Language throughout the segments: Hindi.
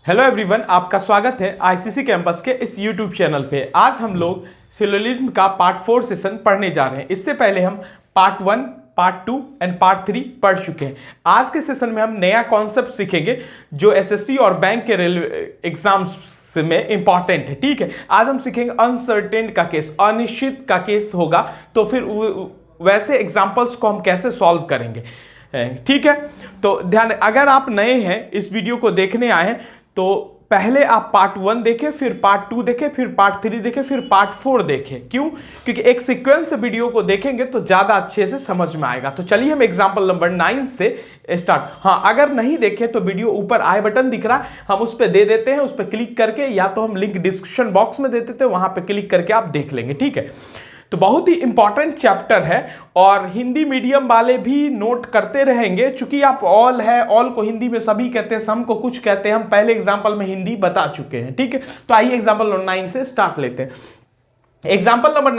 हेलो एवरीवन, आपका स्वागत है आईसीसी कैंपस के इस यूट्यूब चैनल पे। आज हम लोग सिलोजिज्म का पार्ट 4 सेशन पढ़ने जा रहे हैं। इससे पहले हम पार्ट 1, पार्ट 2 एंड पार्ट 3 पढ़ चुके हैं। आज के सेशन में हम नया कॉन्सेप्ट सीखेंगे जो एसएससी और बैंक के रेलवे एग्जाम्स में इंपॉर्टेंट है। ठीक है, आज हम सीखेंगे अनसर्टेन का केस, अनिश्चित का केस होगा तो फिर वैसे एग्जाम्पल्स को हम कैसे सॉल्व करेंगे। ठीक है, तो ध्यान, अगर आप नए हैं इस वीडियो को देखने आए हैं तो पहले आप पार्ट 1 देखें, फिर पार्ट 2 देखें, फिर पार्ट 3 देखें, फिर पार्ट 4 देखें। क्यों? क्योंकि एक सीक्वेंस वीडियो को देखेंगे तो ज्यादा अच्छे से समझ में आएगा। तो चलिए हम एग्जांपल नंबर 9 से स्टार्ट। हाँ, अगर नहीं देखें तो वीडियो ऊपर आई बटन दिख रहा है, हम उस पर दे देते हैं, उस पर क्लिक करके, या तो हम लिंक डिस्क्रिप्शन बॉक्स में दे देते हैं, वहां पर क्लिक करके आप देख लेंगे। ठीक है, तो बहुत ही इंपॉर्टेंट चैप्टर है और हिंदी मीडियम वाले भी नोट करते रहेंगे। चूंकि आप ऑल है, ऑल को हिंदी में सभी कहते हैं, सम को कुछ कहते हैं। हम पहले एग्जांपल में हिंदी बता चुके हैं। ठीक है, तो आइए एग्जांपल नंबर 9 से स्टार्ट लेते हैं। एग्जांपल नंबर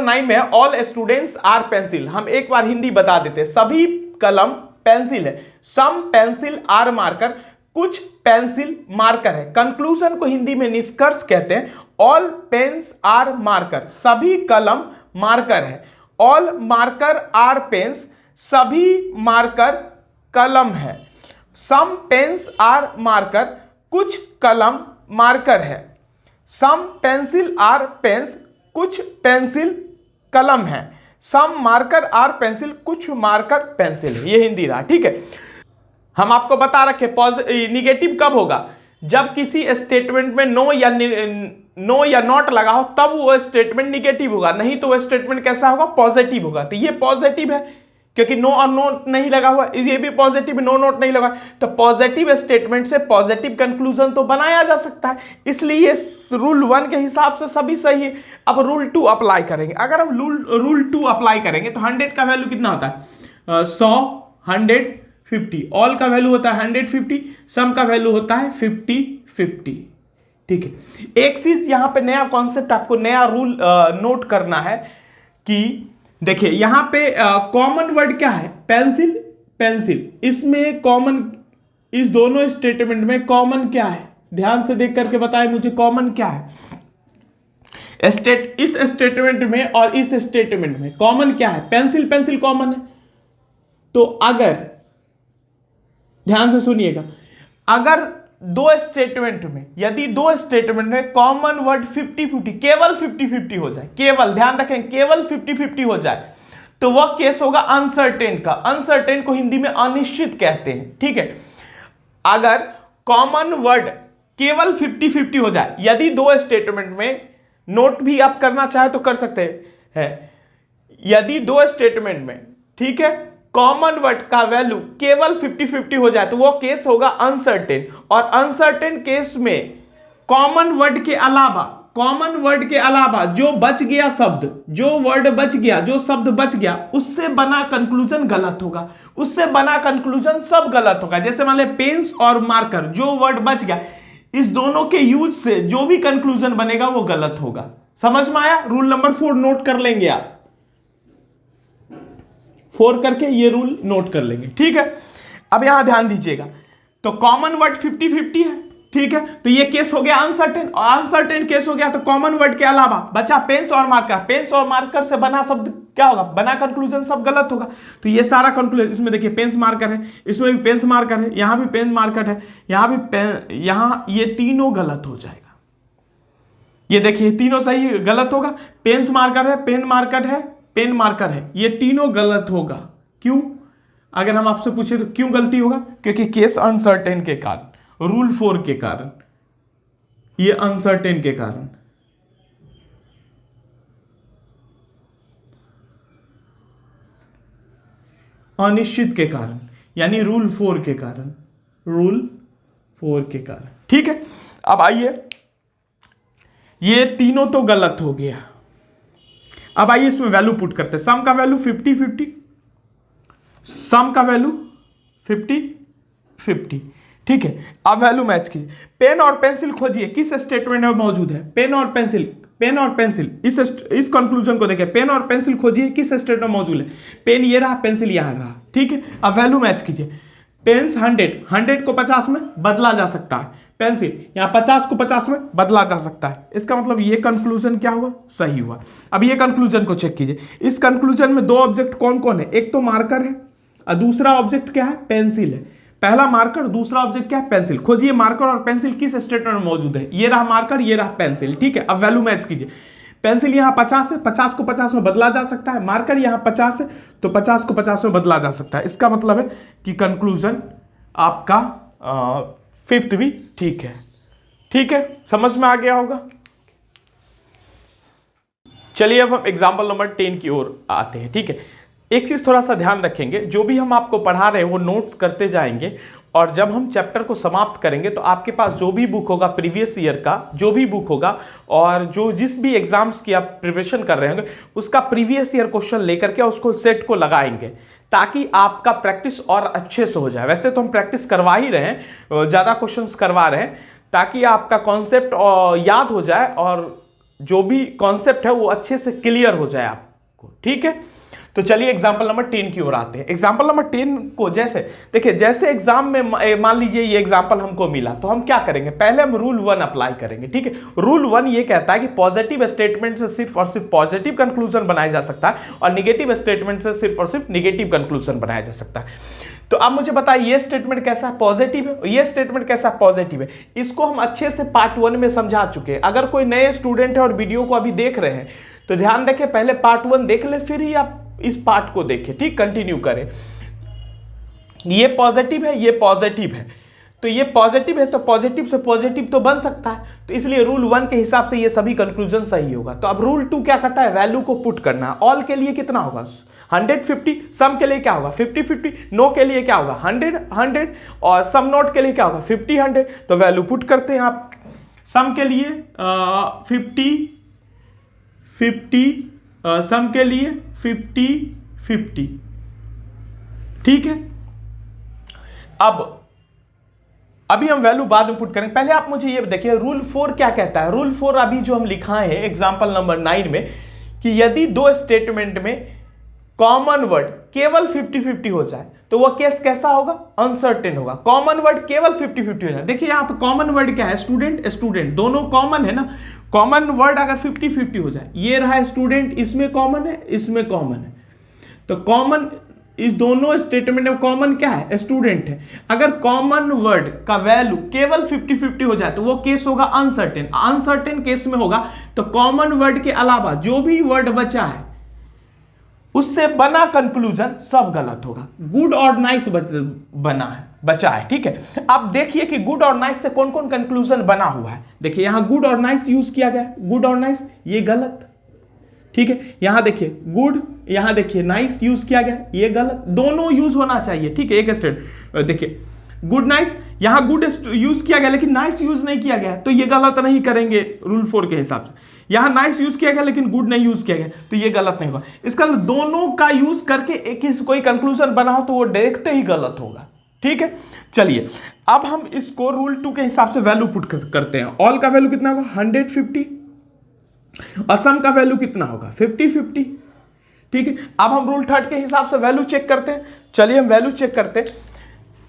9 में है ऑल स्टूडेंट्स आर पेंसिल। हम एक बार हिंदी बता देते हैं, सभी कलम पेंसिल है। सम पेंसिल आर मार्कर, कुछ पेंसिल मार्कर है। कंक्लूजन को हिंदी में निष्कर्ष कहते हैं। ऑल पेन्स आर मार्कर, सभी कलम मार्कर है। ऑल मार्कर आर पेन्स, सभी मार्कर कलम है। सम पेन्स आर मार्कर, कुछ कलम मार्कर है। सम पेंसिल आर पेन्स, कुछ पेंसिल कलम है। सम मार्कर आर पेंसिल, कुछ मार्कर पेंसिल है। ये हिंदी रहा। ठीक है, हम आपको बता रखे निगेटिव कब होगा, जब किसी स्टेटमेंट में नो या नॉट लगा हो, तब वो स्टेटमेंट निगेटिव होगा। नहीं तो वो स्टेटमेंट कैसा होगा, पॉजिटिव होगा। तो ये पॉजिटिव है क्योंकि नो और नोट नहीं लगा हुआ। ये भी पॉजिटिव, नो नोट नहीं लगा। तो पॉजिटिव स्टेटमेंट से पॉजिटिव कंक्लूजन तो बनाया जा सकता है, इसलिए रूल 1 के हिसाब से सभी सही है। अब रूल 2 अप्लाई करेंगे। अगर हम रूल 2 अप्लाई करेंगे तो 100 का वैल्यू कितना होता है, 100, 150। ऑल का वैल्यू होता है 150, सम का वैल्यू होता है 50-50। ठीक है, एक चीज यहां पे नया कॉन्सेप्ट, आपको नया रूल नोट करना है कि देखिए यहां पे कॉमन वर्ड क्या है, पेंसिल पेंसिल। इसमें कॉमन, इस दोनों स्टेटमेंट में कॉमन क्या है, ध्यान से देख करके बताएं मुझे कॉमन क्या है। इस स्टेटमेंट में और इस स्टेटमेंट में कॉमन क्या है, पेंसिल पेंसिल कॉमन है। तो अगर ध्यान से सुनिएगा, अगर यदि दो स्टेटमेंट में कॉमन वर्ड 50-50, केवल 50-50 हो जाए, केवल ध्यान रखें, केवल 50-50 हो जाए, तो वह केस होगा अनसर्टेन का। अनसर्टेन को हिंदी में अनिश्चित कहते हैं। ठीक है, अगर कॉमन वर्ड केवल 50-50 हो जाए, यदि दो स्टेटमेंट में, नोट भी आप करना चाहे तो कर सकते हैं, यदि दो स्टेटमेंट में, ठीक है, कॉमन वर्ड का वैल्यू केवल 50-50 हो जाए तो वो केस होगा अनसर्टेन। और अनसर्टेन केस में कॉमन वर्ड के अलावा जो बच गया शब्द, जो वर्ड बच गया, जो शब्द बच गया, उससे बना कंक्लूजन गलत होगा। उससे बना कंक्लूजन सब गलत होगा। जैसे मान ले पेन्स और मार्कर, जो वर्ड बच गया, इस दोनों के यूज से जो भी कंक्लूजन बनेगा वो गलत होगा। समझ में आया? रूल नंबर 4 नोट कर लेंगे आप, 4 करके ये रूल नोट कर लेंगे। ठीक है, अब यहां ध्यान दीजिएगा, तो कॉमन वर्ड 50-50 है। ठीक है, तो ये केस हो गया अनसर्टेन, और अनसर्टेन केस हो गया तो कॉमन वर्ड के अलावा बचा पेन्स और मार्कर। पेन्स और मार्कर से बना शब्द क्या होगा, बना कंक्लूजन सब गलत होगा। तो ये सारा कंक्लूजन, इसमें देखिए पेन्स मार्कर है, इसमें भी पेन्स मार्कर है, यहां भी पेन मार्कर है, यहां भी पेन, यहां ये तीनों गलत हो जाएगा। ये देखिए तीनों सही गलत होगा। पेन्स मार्कर है, पेन मार्कर है, पेन मार्कर है, ये तीनों गलत होगा। क्यों? अगर हम आपसे पूछे तो क्यों गलती होगा, क्योंकि केस अनसर्टेन के कारण, रूल 4 के कारण, ये अनसर्टेन के कारण। अनिश्चित के कारण, यानी रूल 4 के कारण, रूल 4 के कारण। ठीक है, अब आइए, ये तीनों तो गलत हो गया। अब आइए इसमें वैल्यू पुट करते हैं। सम का वैल्यू 50-50, सम का वैल्यू 50-50। ठीक है, अब वैल्यू मैच कीजिए। पेन और पेंसिल खोजिए, किस स्टेटमेंट में मौजूद है। पेन और पेंसिल, इस कंक्लूजन को देखिए, पेन और पेंसिल खोजिए किस स्टेटमेंट में मौजूद है। पेन ये रहा, पेंसिल यहां रहा। ठीक है, अब वैल्यू मैच कीजिए। पेन्स 100 को 50 में बदला जा सकता है, पेंसिल यहाँ 50 को 50 में बदला जा सकता है। इसका मतलब ये कंक्लूजन क्या हुआ, सही हुआ। अब ये कंक्लूजन को चेक कीजिए, इस कंक्लूजन में दो ऑब्जेक्ट कौन कौन है, एक तो मार्कर है और दूसरा ऑब्जेक्ट क्या है, पेंसिल है। पहला मार्कर, दूसरा ऑब्जेक्ट क्या है, पेंसिल। खोजिए मार्कर और पेंसिल किस स्टेटमेंट में मौजूद है, ये रहा मार्कर, ये रहा पेंसिल, ठीक है। अब वैल्यू मैच कीजिए, पेंसिल यहाँ 50 है, 50 को 50 में बदला जा सकता है, मार्कर यहाँ 50 है तो 50 को 50 में बदला जा सकता है। इसका मतलब है कि कंक्लूजन आपका फिफ्थ भी ठीक है, ठीक है, समझ में आ गया होगा। चलिए अब हम एग्जाम्पल नंबर 10 की ओर आते हैं, ठीक है। एक चीज थोड़ा सा ध्यान रखेंगे, जो भी हम आपको पढ़ा रहे हैं वो नोट्स करते जाएंगे, और जब हम चैप्टर को समाप्त करेंगे तो आपके पास जो भी बुक होगा प्रीवियस ईयर का, जो भी बुक होगा और जो जिस भी एग्जाम्स की आप प्रिपरेशन कर रहे होंगे उसका प्रीवियस ईयर क्वेश्चन लेकर के उसको सेट को लगाएंगे, ताकि आपका प्रैक्टिस और अच्छे से हो जाए। वैसे तो हम प्रैक्टिस करवा ही रहे हैं, ज़्यादा क्वेश्चंस करवा रहे हैं, ताकि आपका कॉन्सेप्ट याद हो जाए और जो भी कॉन्सेप्ट है वो अच्छे से क्लियर हो जाए आपको, ठीक है। तो चलिए एग्जाम्पल नंबर 10 की ओर आते हैं। एग्जाम्पल नंबर 10 को जैसे देखिए, जैसे एग्जाम में मान लीजिए ये एग्जाम्पल हमको मिला तो हम क्या करेंगे, पहले हम रूल 1 अप्लाई करेंगे, ठीक है। रूल 1 ये कहता है कि पॉजिटिव स्टेटमेंट से सिर्फ और सिर्फ पॉजिटिव कंक्लूजन बनाया जा सकता है और निगेटिव स्टेटमेंट से सिर्फ और सिर्फ निगेटिव कंक्लूजन बनाया जा सकता है। तो अब मुझे बताइए ये स्टेटमेंट कैसा है, पॉजिटिव है, ये स्टेटमेंट कैसा है, पॉजिटिव है। इसको हम अच्छे से पार्ट 1 में समझा चुके हैं। अगर कोई नए स्टूडेंट है और वीडियो को अभी देख रहे हैं तो ध्यान रखें, पहले पार्ट 1 देख ले, फिर ही आप इस पार्ट को देखें, ठीक, कंटिन्यू करें। ये पॉजिटिव है, ये पॉजिटिव है, तो ये पॉजिटिव है तो पॉजिटिव से पॉजिटिव तो बन सकता है, तो इसलिए रूल 1 के हिसाब से ये सभी कंक्लूजन सही होगा। तो अब रूल 2 क्या कहता है, वैल्यू को पुट करना। ऑल के लिए कितना होगा 150, सम के लिए क्या होगा 50-50, नो के लिए क्या होगा 100-100 और सम नोट के लिए क्या होगा 50-100। तो वैल्यू पुट करते हैं आप, सम के लिए 50-50, सम के लिए 50-50, ठीक है। अब अभी हम वैल्यू बाद में पुट करेंगे, पहले आप मुझे ये देखिए रूल 4 क्या कहता है। रूल 4 अभी जो हम लिखाए हैं एग्जांपल नंबर 9 में, कि यदि दो स्टेटमेंट में कॉमन वर्ड केवल 50-50 हो जाए तो वह केस कैसा होगा, अनसर्टेन होगा। कॉमन वर्ड केवल 50-50 हो जाए, देखिए यहां पर कॉमन वर्ड क्या है, स्टूडेंट स्टूडेंट दोनों कॉमन है ना। कॉमन वर्ड अगर 50-50 हो जाए, ये रहा स्टूडेंट, इसमें कॉमन है, इसमें कॉमन है, तो कॉमन इस दोनों स्टेटमेंट में कॉमन क्या है, स्टूडेंट है। अगर कॉमन वर्ड का वैल्यू केवल 50-50 हो जाए तो वो केस होगा अनसर्टेन। अनसर्टेन केस में होगा तो कॉमन वर्ड के अलावा जो भी वर्ड बचा है उससे बना कंक्लूजन सब गलत होगा। गुड और नाइस बना है, बचा है, ठीक है। अब देखिए कि गुड और नाइस से कौन कौन कंक्लूजन बना हुआ है। देखिए यहां गुड और नाइस यूज किया गया, गुड और नाइस ये गलत, ठीक है। यहां देखिए गुड, यहां देखिए नाइस यूज किया गया, ये गलत। दोनों यूज होना चाहिए, ठीक है। एक स्टेट देखिए गुड नाइस, यहां गुड यूज किया गया लेकिन नाइस यूज नहीं किया गया, तो ये गलत नहीं करेंगे रूल 4 के हिसाब से। यहां नाइस यूज किया गया लेकिन गुड नहीं यूज किया गया, तो ये गलत नहीं होगा। इसका दोनों का यूज करके एक कोई कंक्लूजन बना हो तो वो देखते ही गलत होगा, ठीक है। चलिए अब हम इसको रूल 2 के हिसाब से वैल्यू पुट करते हैं। ऑल का वैल्यू कितना होगा 150, असम का वैल्यू कितना होगा 50-50, ठीक है। अब हम रूल 3 के हिसाब से वैल्यू चेक करते हैं। चलिए हम वैल्यू चेक करते हैं।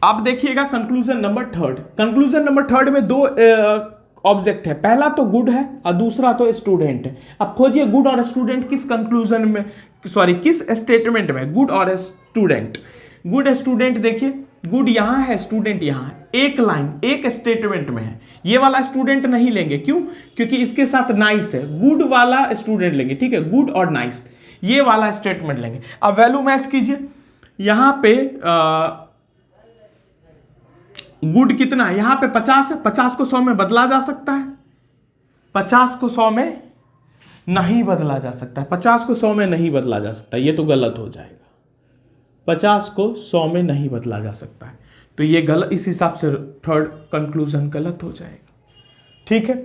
आप देखिएगा कंक्लूजन नंबर 3, कंक्लूजन नंबर 3 में दो ऑब्जेक्ट है, पहला तो गुड है और दूसरा तो स्टूडेंट है। अब खोजिए गुड और स्टूडेंट किस कंक्लूजन में, सॉरी किस स्टेटमेंट में, गुड और स्टूडेंट। गुड स्टूडेंट देखिए, गुड यहां है, स्टूडेंट यहां है, एक लाइन एक स्टेटमेंट में है। ये वाला स्टूडेंट नहीं लेंगे, क्यों, क्योंकि इसके साथ नाइस है, गुड वाला स्टूडेंट लेंगे, ठीक है, गुड और नाइस ये वाला स्टेटमेंट लेंगे। अब वैल्यू मैच कीजिए, यहां पे गुड कितना है, यहां पे 50 है, 50 को 100 में बदला जा सकता है, 50 को 100 में नहीं बदला जा सकता है, 50 को 100 में नहीं बदला जा सकता, ये तो गलत हो जाएगा। 50 को 100 में नहीं बदला जा सकता है, तो ये गलत, इस हिसाब से 3rd कंक्लूजन गलत हो जाएगा, ठीक है।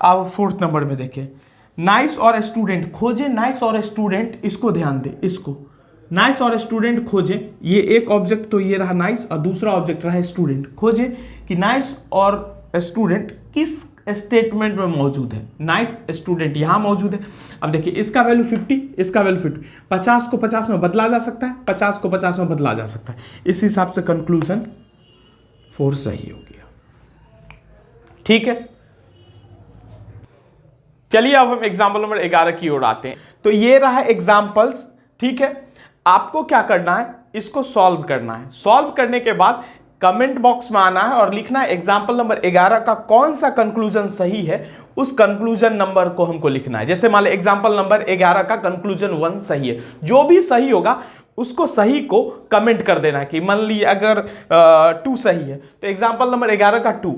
अब 4th नंबर में देखिए, नाइस और स्टूडेंट खोजे, नाइस और स्टूडेंट, इसको ध्यान दे, इसको नाइस और स्टूडेंट खोजे। ये एक ऑब्जेक्ट तो ये रहा नाइस और दूसरा ऑब्जेक्ट रहा स्टूडेंट। खोजे कि नाइस और स्टूडेंट किस स्टेटमेंट में मौजूद है। नाइस स्टूडेंट यहां मौजूद है। अब देखिए इसका वैल्यू 50, इसका वैल्यू 50, 50 को 50 में बदला जा सकता है, 50 को 50 में बदला जा सकता है। इस हिसाब से कंक्लूजन 4 सही हो गया। ठीक है, चलिए अब हम एग्जाम्पल नंबर 11 की ओर आते हैं। तो ये रहा एग्जाम्पल्स। ठीक है, आपको क्या करना है, इसको सॉल्व करना है। सॉल्व करने के बाद कमेंट बॉक्स में आना है और लिखना है एग्जाम्पल नंबर 11 का कौन सा कंक्लूजन सही है, उस कंक्लूजन नंबर को हमको लिखना है। जैसे मान लो एग्जाम्पल नंबर 11 का कंक्लूजन 1 सही है, जो भी सही होगा उसको सही को कमेंट कर देना है कि मान लीजिए अगर 2 सही है तो एग्जाम्पल नंबर 11 का 2।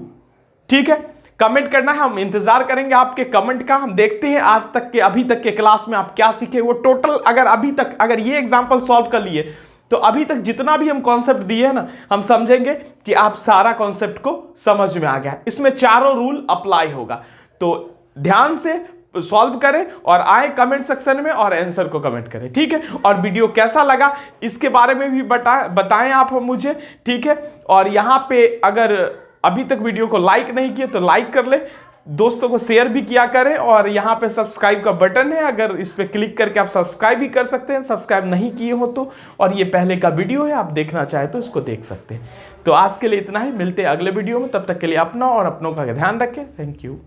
ठीक है, कमेंट करना है, हम इंतजार करेंगे आपके कमेंट का। हम देखते हैं आज तक के अभी तक के क्लास में आप क्या सीखे वो टोटल। अगर अभी तक अगर ये एग्जाम्पल सॉल्व कर लिए तो अभी तक जितना भी हम कॉन्सेप्ट दिए हैं ना, हम समझेंगे कि आप सारा कॉन्सेप्ट को समझ में आ गया। इसमें चारों रूल अप्लाई होगा, तो ध्यान से सॉल्व करें और आए कमेंट सेक्शन में और आंसर को कमेंट करें। ठीक है, और वीडियो कैसा लगा इसके बारे में भी बताएं आप मुझे। ठीक है, और यहां पे अगर अभी तक वीडियो को लाइक नहीं किए तो लाइक कर ले, दोस्तों को शेयर भी किया करें। और यहाँ पे सब्सक्राइब का बटन है, अगर इस पे क्लिक करके आप सब्सक्राइब भी कर सकते हैं, सब्सक्राइब नहीं किए हो तो। और ये पहले का वीडियो है, आप देखना चाहे तो इसको देख सकते हैं। तो आज के लिए इतना ही, मिलते हैं अगले वीडियो में। तब तक के लिए अपना और अपनों का ध्यान रखें। Thank you.